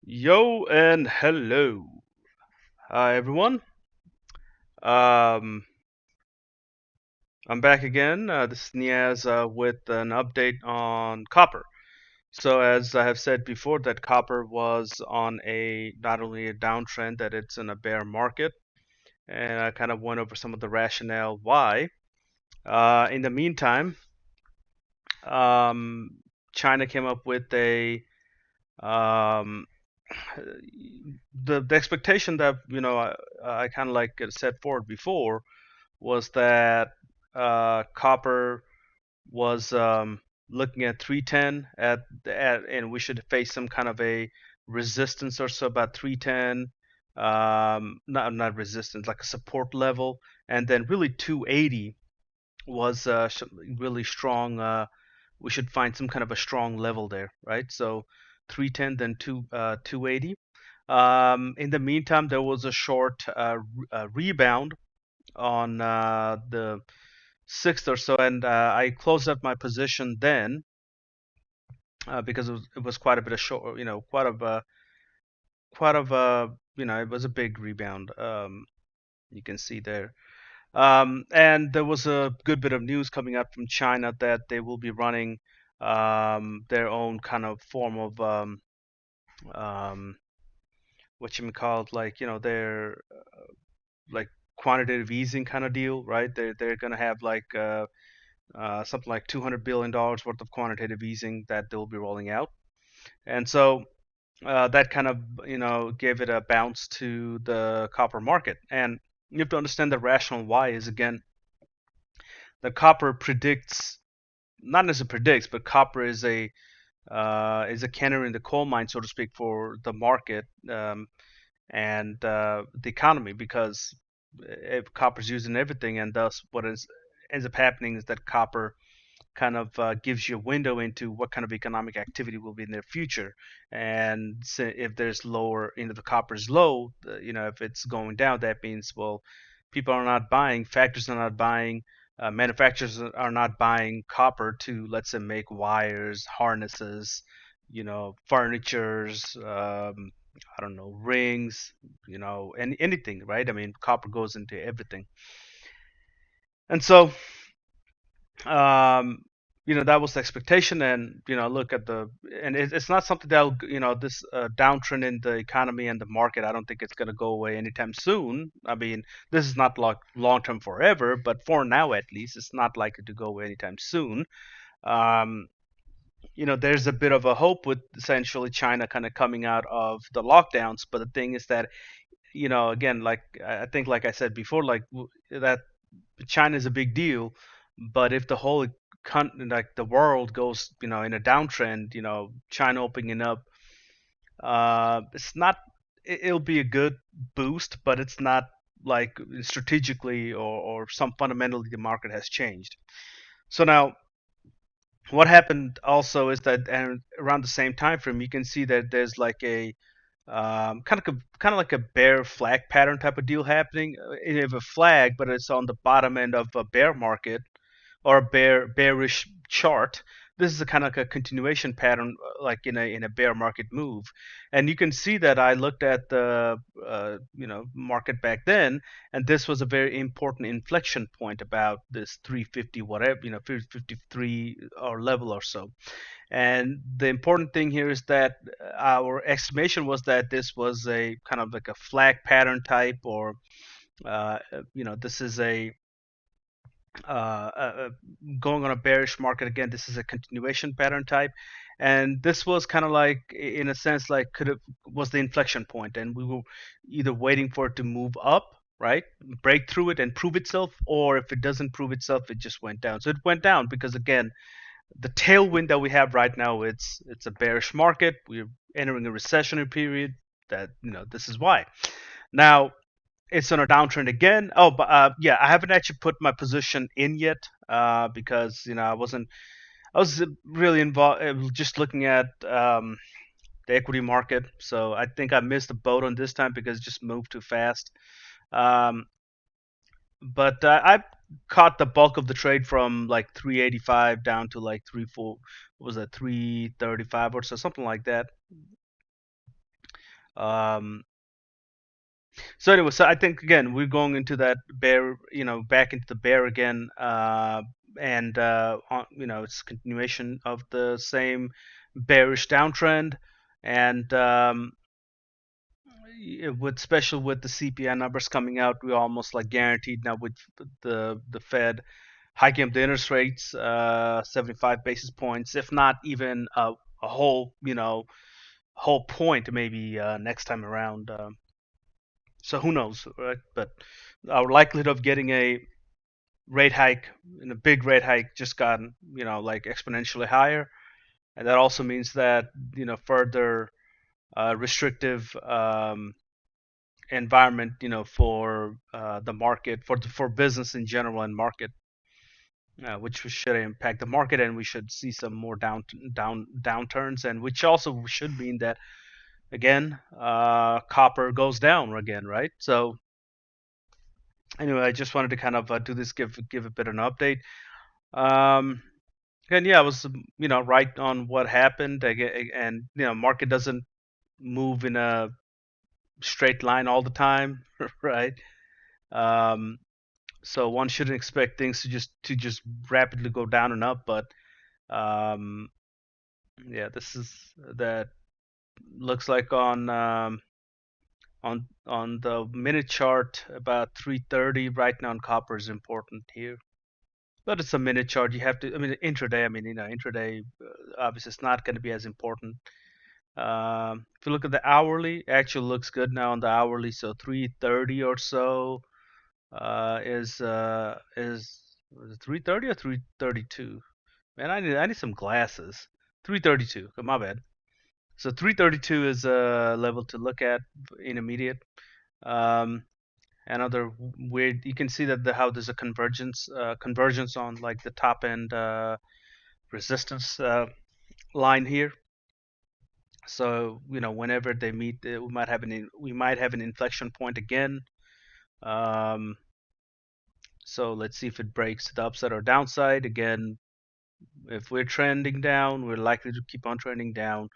Yo and hello. Hi everyone. Um, I'm back again. This is Niaz with an update on copper. So as I have said before, that copper was on a not only a downtrend, that it's in a bear market, and I kind of went over some of the rationale why. In the meantime, um, China came up with a um, the expectation that I kind of like set forward before was that copper was looking at 310 and we should face some kind of a resistance or so about 310, not resistance, like a support level, and then really 280 was really strong. We should find some kind of a strong level there, right? So 310, then 280. In the meantime, there was a short rebound on the sixth or so, and I closed up my position then because it was quite a bit of short, it was a big rebound. You can see there. And there was a good bit of news coming out from China that they will be running their own kind of form of um, what you call it, like their like quantitative easing kind of deal, right? They're gonna have like something like $200 billion worth of quantitative easing that they'll be rolling out. And so that kind of gave it a bounce to the copper market. And you have to understand the rationale why is, again, the copper predicts, not necessarily predicts, but copper is a canary in the coal mine, so to speak, for the market, and the economy, because if copper's used in everything, and thus ends up happening is that copper kind of gives you a window into what kind of economic activity will be in the future. And so if there's lower, the copper is low, if it's going down, that means, well, people are not buying, factories are not buying, manufacturers are not buying copper to, let's say, make wires, harnesses, furnitures, I don't know, rings, anything, right? I mean, copper goes into everything. And so um, that was the expectation. And look at and it's not something that this downtrend in the economy and the market, I don't think it's going to go away anytime soon. I mean, this is not like long term forever, but for now at least it's not likely to go away anytime soon. um, there's a bit of a hope with essentially China kind of coming out of the lockdowns, but the thing is that again, like I think, like I said before, like that China is a big deal, but if the whole like the world goes, in a downtrend, China opening up, it's not. It'll be a good boost, but it's not like strategically or some fundamentally the market has changed. So now, what happened also is that, and around the same time frame, you can see that there's like a kind of like a bear flag pattern type of deal happening. You have a flag, but it's on the bottom end of a bear market or a bearish chart. This is a kind of like a continuation pattern, like in a bear market move. And you can see that I looked at the market back then, and this was a very important inflection point about this 350 whatever, 53 or level or so. And the important thing here is that our estimation was that this was a kind of like a flag pattern type, or this is a going on a bearish market again. This is a continuation pattern type, and this was kind of like, in a sense, like could have was the inflection point, and we were either waiting for it to move up, right, break through it and prove itself, or if it doesn't prove itself, it just went down. So it went down because, again, the tailwind that we have right now, it's a bearish market. We're entering a recessionary period. That this is why. Now it's on a downtrend again. Oh, but yeah, I haven't actually put my position in yet because I was really involved just looking at the equity market. So I think I missed the boat on this time because it just moved too fast. Um, but I caught the bulk of the trade from like 385 down to like 34. What was that, 335 or so, something like that. Um, so anyway, so I think again we're going into that bear, back into the bear again, and it's continuation of the same bearish downtrend, and with special with the CPI numbers coming out, we're almost like guaranteed now with the Fed hiking up the interest rates 75 basis points, if not even a whole point maybe next time around. So who knows, right? But our likelihood of getting a rate hike, and a big rate hike, just gotten like exponentially higher, and that also means that further restrictive environment, for the market, for business in general and market, which should impact the market, and we should see some more downturns, and which also should mean that again, copper goes down again, right? So anyway, I just wanted to kind of do this, give a bit of an update. Um, and yeah, I was right on what happened, and market doesn't move in a straight line all the time, right? Um, so one shouldn't expect things to just rapidly go down and up, but um, yeah, this is that looks like on the minute chart about 330 right now. On copper is important here, but it's a minute chart. You have to, I mean, intraday. I mean, intraday obviously it's not going to be as important. If you look at the hourly, it actually looks good now on the hourly. So 330 or so is was it 330 or 332? Man, I need some glasses. 332. My bad. So 332 is a level to look at in immediate. Um, Another weird, you can see that how there's a convergence on like the top end resistance line here. So whenever they meet, we might have an inflection point again. Um, so let's see if it breaks the upside or downside again. If we're trending down, we're likely to keep on trending down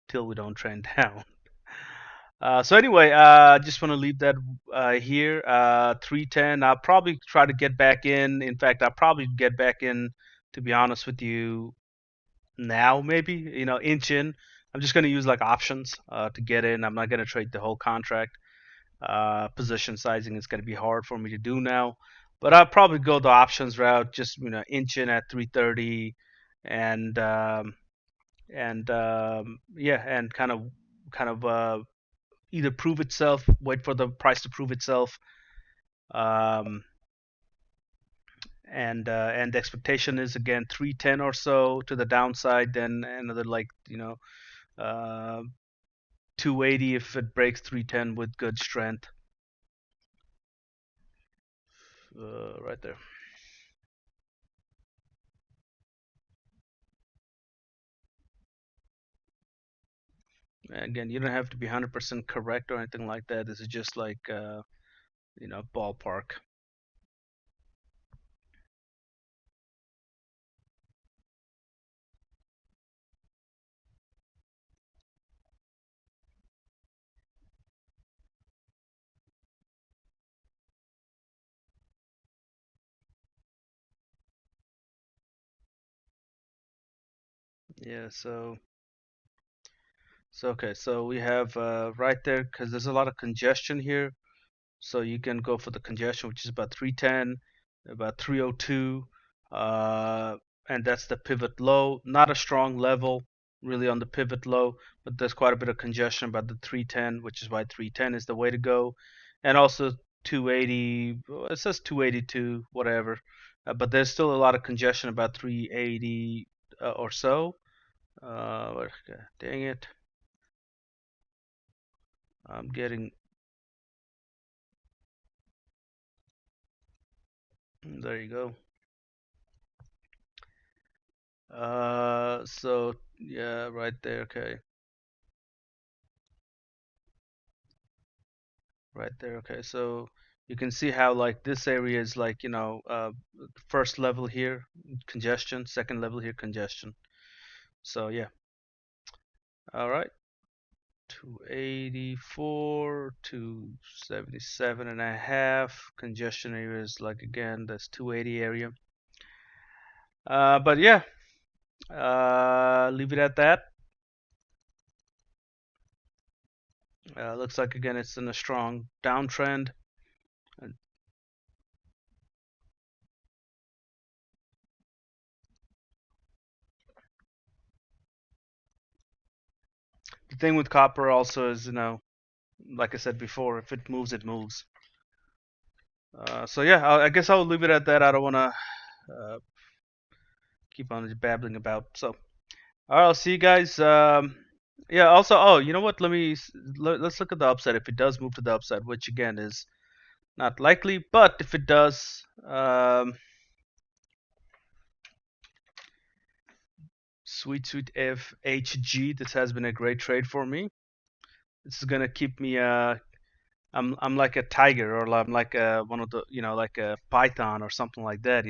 till we don't trend down. So anyway, I just want to leave that here. 310. I'll probably try to get back in. In fact, I'll probably get back in. To be honest with you, now maybe inch in. I'm just going to use like options to get in. I'm not going to trade the whole contract. Position sizing is going to be hard for me to do now, but I'll probably go the options route. Just inch in at 330, and yeah, and kind of either prove itself, wait for the price to prove itself, um, and the expectation is again 310 or so to the downside, then another like uh, 280 if it breaks 310 with good strength, right there. Again, you don't have to be 100% correct or anything like that. This is just like ballpark. Yeah, so okay, so we have right there because there's a lot of congestion here. So you can go for the congestion, which is about 310, about 302, uh, and that's the pivot low. Not a strong level really on the pivot low, but there's quite a bit of congestion about the 310, which is why 310 is the way to go. And also 280, well, it says 282, whatever, but there's still a lot of congestion about 380 or so. Dang it, I'm getting, there you go. So yeah, right there. Okay, right there. Okay, so you can see how like this area is like first level here congestion, second level here congestion. So yeah, all right. 284, 277 and a half. Congestion area is like again, that's 280 area. But yeah, leave it at that. Looks like again it's in a strong downtrend. And the thing with copper also is, like I said before, if it moves, it moves. So yeah, I guess I'll leave it at that. I don't want to uh, keep on babbling about. So, all right, I'll see you guys. Yeah. Also, oh, you know what? Let's look at the upside. If it does move to the upside, which again is not likely, but if it does, sweet FHG. This has been a great trade for me. This is gonna keep me. I'm like a tiger, or I'm like one of the, like a python or something like that.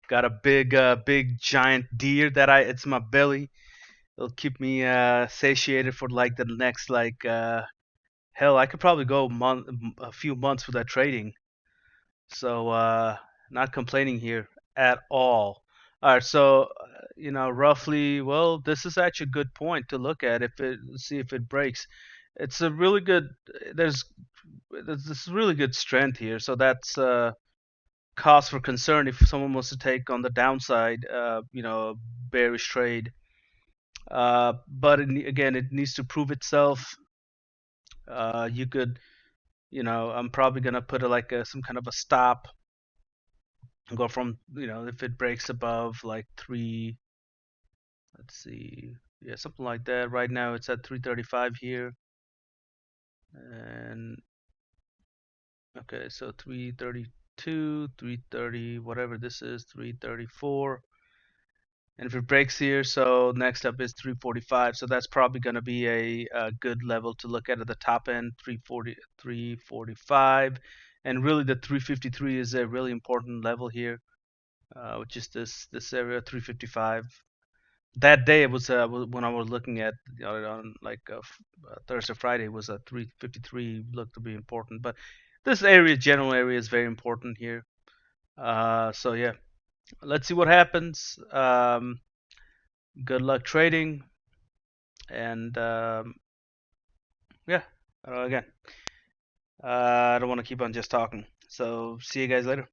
Got a big giant deer that it's my belly. It'll keep me satiated for like the next like hell. I could probably go a few months without trading. So not complaining here at all. All right, so roughly, well, this is actually a good point to look at if it see if it breaks. It's a really good. There's there's this really good strength here, so that's cause for concern if someone wants to take on the downside, bearish trade. But again, it needs to prove itself. You could, I'm probably gonna put like some kind of a stop and go from, if it breaks above like three, let's see, yeah, something like that. Right now it's at 335 here, and okay, so 332, 330, whatever this is, 334. And if it breaks here, so next up is 345. So that's probably going to be a good level to look at the top end, 340, 345. And really the 353 is a really important level here, which is this area, 355. That day it was when I was looking at on like Thursday, Friday was a 353 looked to be important. But this area, general area, is very important here. So yeah, let's see what happens. Good luck trading, and yeah, again, I don't want to keep on just talking. So see you guys later.